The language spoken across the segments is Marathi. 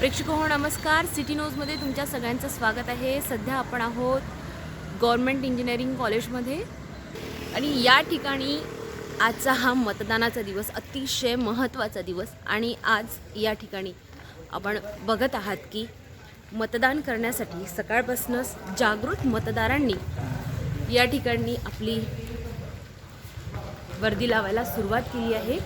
प्रेक्षक हो नमस्कार, सिटी न्यूजमध्ये तुमच्या सगळ्यांचं स्वागत आहे। सध्या आपण आहोत गव्हर्नमेंट इंजिनिअरिंग कॉलेजमध्ये आणि या ठिकाणी आजचा हा मतदानाचा दिवस अतिशय महत्त्वाचा दिवस आणि आज या ठिकाणी आपण बघत आहात की मतदान करण्यासाठी सकाळपासूनच जागृत मतदारांनी या ठिकाणी आपली वर्दी लावायला सुरुवात केली आहे।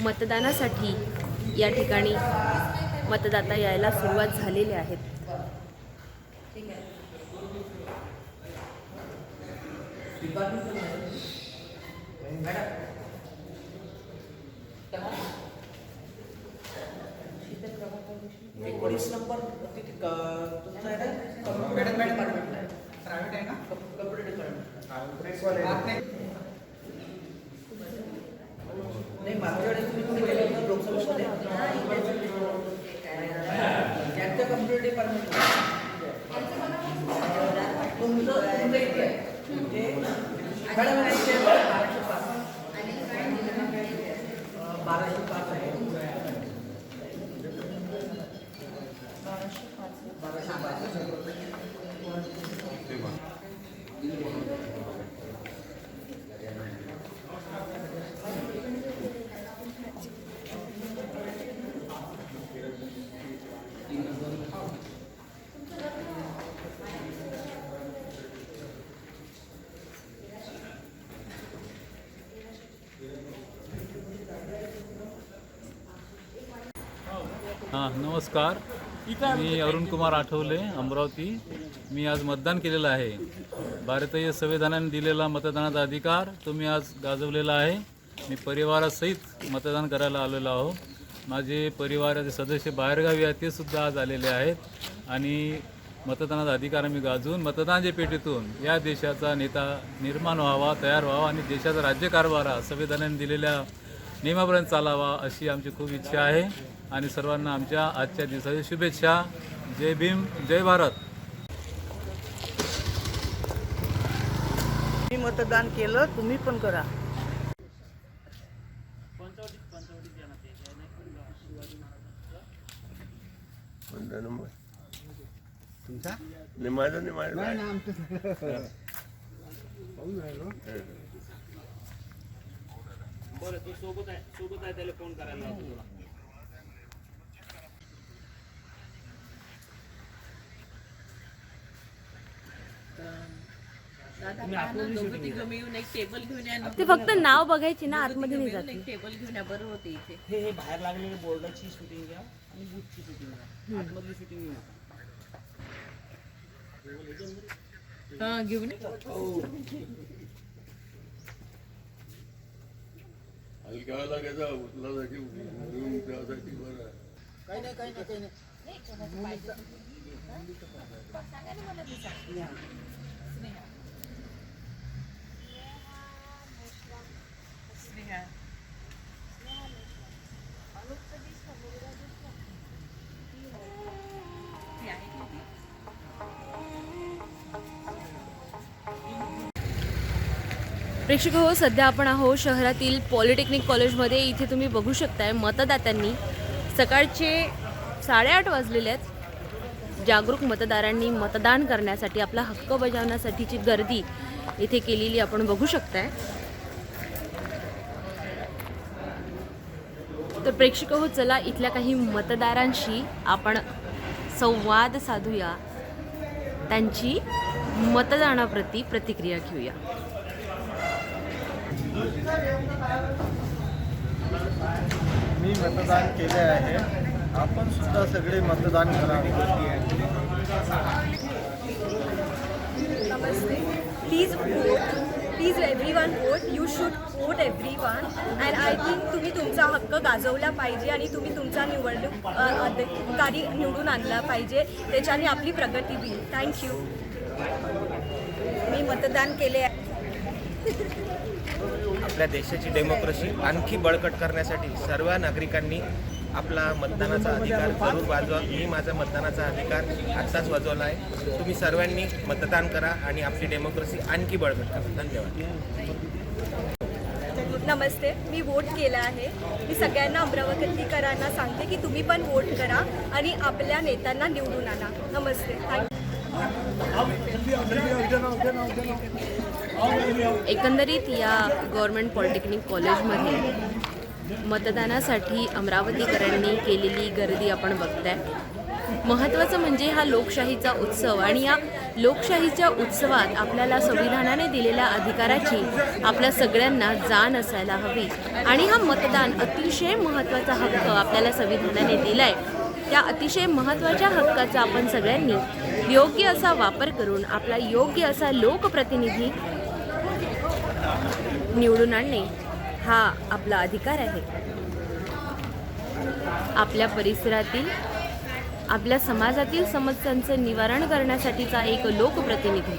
मतदानासाठी या ठिकाणी मतदाता यायला सुरुवात झालेले आहेत। नंबर तुमचा आहे ना मॅडम प्रायव्हेट आहे ना कपडे डिपार्टमेंट नाही मागच्या वेळेस तुम्ही कुठे गेले होते लोकसभेमध्ये त्यांच्या कम्प्युटर डिपार्टमेंट तुमचं इथे आहे म्हणजे मॅडम बाराशे पाच आहे नमस्कार, मी अरुण कुमार आठवले, अमरावती। मी आज मतदान केलेलं आहे। भारतीय संविधानाने दिलेला मतदानाचा अधिकार तो मी आज गाजवलेला आहे। मी परिवारासहित मतदान करायला आलेलो आहो। माझे परिवाराचे सदस्य बाहेरगावी आहेत, ते सुद्धा आज आलेले आहेत आणि मतदानाचा अधिकार मी गाजवून मतदानाच्या पेटीतून या देशाचा नेता निर्माण व्हावा, तयार व्हावा आणि देशाचा राज्यकारभार हा संविधानाने दिलेल्या नियमापर्यंत चालावा अशी आमची खूप इच्छा आहे आणि सर्वांना आमच्या आजच्या दिवसाची शुभेच्छा। जय भीम, जय भारत। मी मतदान केलं, तुम्ही पण करा। तुमचा माझा बरं, तो सोबत आहे त्याला फोन करायला लावतो। ते फक्त नाव बघायची ना, आतमध्ये नाही जात। टेबल घेऊन या, बरं होते इथे। हे बाहेर लागलेले बोर्डाची शूटिंग घ्या आणि बूथची शूटिंग घ्या, आतमधली शूटिंग घ्या। हा, घेऊन हलक्याला घ्यायचा उचलासाठी त्यासाठी बरं काही नाही प्रेक्षक हो, सध्या आपण आहोत शहरातील पॉलिटेक्निक कॉलेजमध्ये। इथे तुम्ही बघू शकताय मतदात्यांनी सकाळचे 8:30 वाजलेले आहेत। जागरूक मतदारांनी मतदान करण्यासाठी, आपला हक्क बजावण्यासाठीची गर्दी इथे केलेली आपण बघू शकताय। तर प्रेक्षक हो, चला इथल्या काही मतदारांशी आपण संवाद साधूया, त्यांची मतदानाप्रती प्रतिक्रिया घेऊया। मी मतदान केले आहे, आपण सुद्धा सगळे मतदान करा। Please vote, please everyone vote, you should vote everyone and I think तुम्ही तुमचा हक्क गाजवला पाहिजे आणि तुम्ही तुमचा निवडणूक अधिकारी निवडून आणला पाहिजे, त्याच्याने आपली प्रगती होईल। थँक्यू। मी मतदान केले आहे। आपल्या देशाची डेमोक्रेसी आणखी बळकट करण्यासाठी सर्व नागरिकांनी आपला मतदानाचा अधिकार जरूर वाजवा। मी माझा मतदानाचा अधिकार आत्ताच वाजवला आहे। तुम्ही सर्वांनी मतदान करा आणि आपली डेमोक्रेसी आणखी बळकट करा। धन्यवाद। नमस्ते, मी वोट केला आहे. मी सगळ्यांना अमरावतीकरांना सांगते की तुम्ही पण वोट करा आणि आपल्या नेत्यांना निवडून आणा. नमस्ते, एकंदरीत या गव्हर्नमेंट पॉलिटेक्निक कॉलेजमध्ये मतदानासाठी अमरावतीकरांनी केलेली गर्दी आपण बघताय. महत्त्वाचं म्हणजे हा लोकशाहीचा उत्सव आणि या लोकशाहीच्या उत्सवात आपल्याला संविधानाने दिलेल्या अधिकाराची आपल्या सगळ्यांना जाण असायला हवी. आणि हा मतदान अतिशय महत्त्वाचा हक्क आपल्याला संविधानाने दिला आहे. त्या अतिशय महत्त्वाच्या हक्काचा आपण सगळ्यांनी योग्य असा वापर करून आपला योग्य असा लोकप्रतिनिधी निवडून आणणे हा आपला अधिकार आहे. आपल्या परिसरातील आपल्या समाजातील समस्यांचं निवारण करण्यासाठीचा एक लोकप्रतिनिधी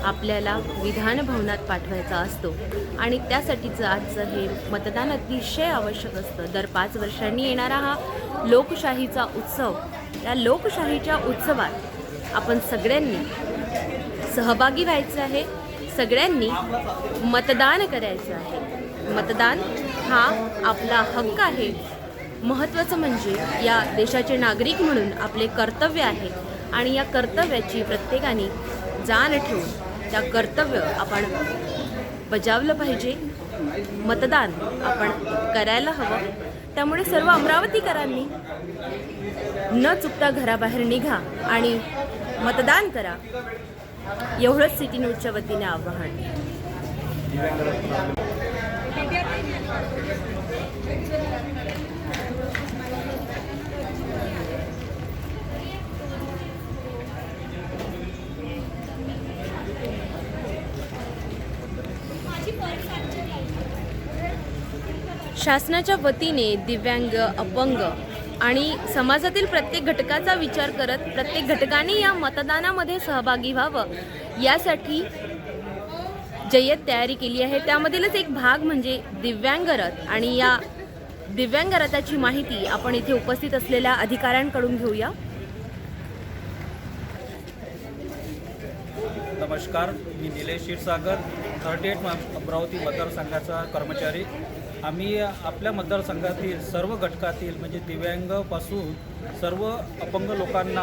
आपल्याला विधान भवनात पाठवायचा असतो आणि त्यासाठीचं आजचं हे मतदान अतिशय आवश्यक असतं. दर 5 वर्षांनी येणारा हा लोकशाहीचा उत्सव, या लोकशाहीच्या उत्सवात आपण सगळ्यांनी सहभागी व्हायचं आहे. सगळ्यांनी मतदान करायचं आहे. मतदान हा आपला हक्क आहे. महत्त्वाचं म्हणजे या देशाचे नागरिक म्हणून आपले कर्तव्य आहे आणि या कर्तव्याची प्रत्येकाने जाण ठेवून त्या कर्तव्य आपण बजावलं पाहिजे. मतदान आपण करायला हवं. त्यामुळे सर्व अमरावतीकरांनी न चुकता घराबाहेर निघा आणि मतदान करा. एवढंच सिटी न्यूजच्या वतीने आवाहन. शासनाच्या वतीने दिव्यांग, अपंग आणि समाजातील प्रत्येक घटकाचा विचार करत प्रत्येक घटकाने या मतदानामध्ये सहभागी व्हावं यासाठी जय्यत तयारी केली आहे. त्यामधीलच एक भाग म्हणजे दिव्यांग रथ आणि या दिव्यांग रथाची माहिती आपण इथे उपस्थित असलेल्या अधिकाऱ्यांकडून घेऊया. नमस्कार, मी निलेश क्षीरसागर, 38 अमरावती मतदारसंघाचा कर्मचारी. आम्ही आपल्या मतदारसंघातील सर्व घटकातील म्हणजे दिव्यांगापासून सर्व अपंग लोकांना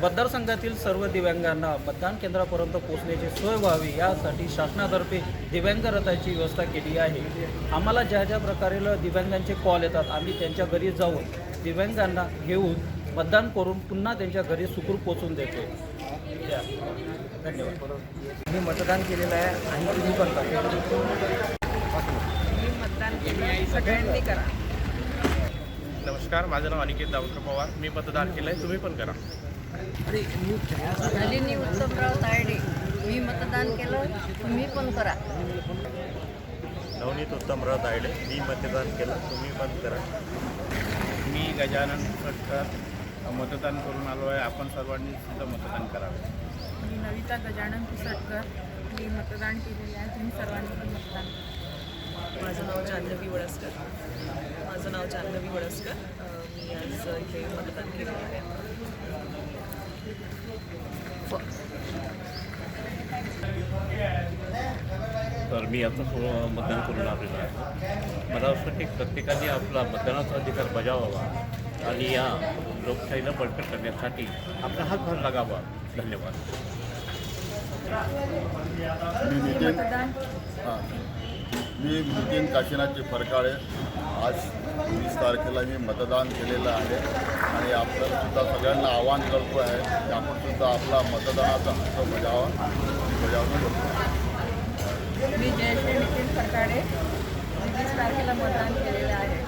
मतदारसंघातील सर्व दिव्यांगांना मतदान केंद्रापर्यंत पोहोचण्याची सोय व्हावी यासाठी शासनातर्फे दिव्यांग रथाची व्यवस्था केली आहे. आम्हाला ज्या ज्या प्रकारे दिव्यांगांचे कॉल येतात आम्ही त्यांच्या घरी जाऊन दिव्यांगांना घेऊन मतदान करून पुन्हा त्यांच्या घरी सुखरूप पोहोचून देतो. धन्यवाद. मी मतदान केलेलं आहे आणि तुम्ही पण करा. मी मतदान केलं, सगळ्यांनी करा. नमस्कार, माझं नाव अनिकेत दामोदर पवार. मी मतदान केलं आहे, तुम्ही पण करा. नलिनी उत्तमराव तायडे, मी मतदान केलं, तुम्ही पण करा. नवनीत उत्तमराव तायडे, मी मतदान केलं, तुम्ही पण करा. मी गजानन फटकर मतदान करून आलो आहे. आपण सर्वांनी सुद्धा मतदान करावे. मी नविता गजानन पुसटकर, मी मतदान केलेले आहे, तुम्ही सर्वांनी पण मतदान करा. माझं नाव जान्हवी वडसकर. मी आज इथे मतदान केलेलं आहे. तर मी आता मतदान करून आलेलो आहे. मला असं की प्रत्येकाने आपला मतदानाचा अधिकार बजावावा आणि या लोकशाहीला बळकट करण्यासाठी आपला हातभार लागावा. धन्यवाद. मी नितीन काशीनाथजी फरकाळे. आज 20 तारखेला मी मतदान केलेलं आहे आणि आपल्याला सुद्धा सगळ्यांना आवाहन करतो आहे की आपण सुद्धा आपला मतदानाचा हक्क बजावणं करतो. मी जयश्री नितीन फरकाडे, 20 तारखेला मतदान केलेलं आहे.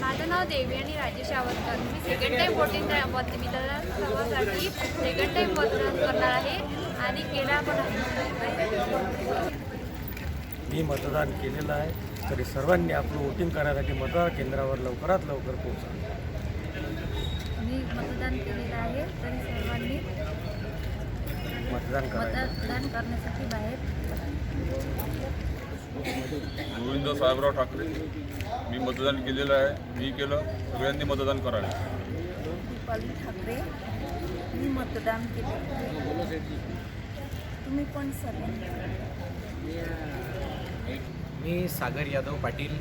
माझं नाव देवयानी राजेश आवडकर. मी सेकंड टाईम वोटिंग विधानसभासाठी सेकंड टाईम मतदान करणार आहे आणि केला पण आहे. मी मतदान केलेलं आहे. तरी सर्वांनी आपलं वोटिंग करण्यासाठी मतदान केंद्रावर लवकरात लवकर पोहोचा. मी मतदान केलेलं आहे तरी सर्वांनी मतदान करण्यासाठी बाहेर. गोविंद साहेबराव ठाकरे. मी मतदान केलेलं आहे. मी केलं, सगळ्यांनी मतदान करावे. दीपाली ठाकरे, मी मतदान केले. तुम्ही पण सर्वांनी मी सागर यादव पाटील.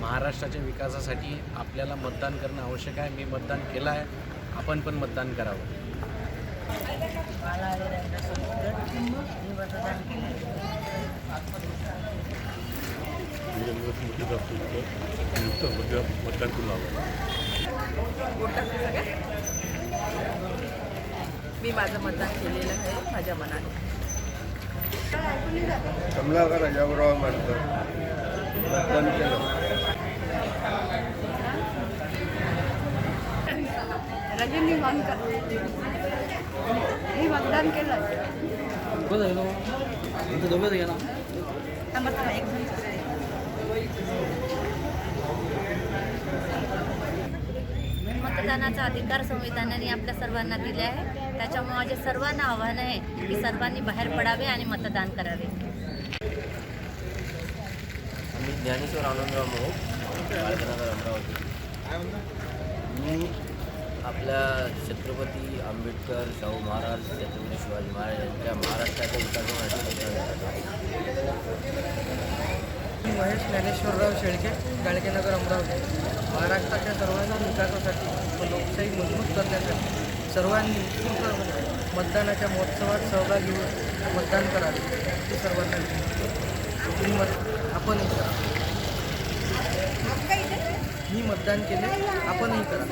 महाराष्ट्राच्या विकासासाठी आपल्याला मतदान करणं आवश्यक आहे. मी मतदान केलं आहे, आपण पण मतदान करावं. मी मतदान केले. मतदान करून मी माझं मतदान केलेलं आहे माझ्या मनाने. कमलाकर राजाराव मानकर मतदान केलं. रजनी मानकर मी मतदान केलं. मतदानाचा अधिकार संविधानाने आपल्या सर्वांना दिले आहे. त्याच्यामुळे माझे सर्वांना आव्हान आहे की सर्वांनी बाहेर पडावे आणि मतदान करावे. मी ज्ञानेश्वर आनंदराव मोहोळ, बाळगनगर, अमरावती. मी आपल्या छत्रपती आंबेडकर, शाहू महाराज, छत्रपती शिवाजी महाराज यांच्या महाराष्ट्राच्या विकासासाठी मी महेश ज्ञानेश्वरराव शेळके, गाडगेनगर, अमरावती. महाराष्ट्राच्या सर्वांगीण विकासासाठी व लोकशाही मजबूत करण्यासाठी सर्वांनी उत्स्फूर्तपणे मतदानाच्या महोत्सवात सहभागी होऊन मतदान करावे ही सर्वांना विनंती. आपणही करा. मी मतदान केले, आपणही करा.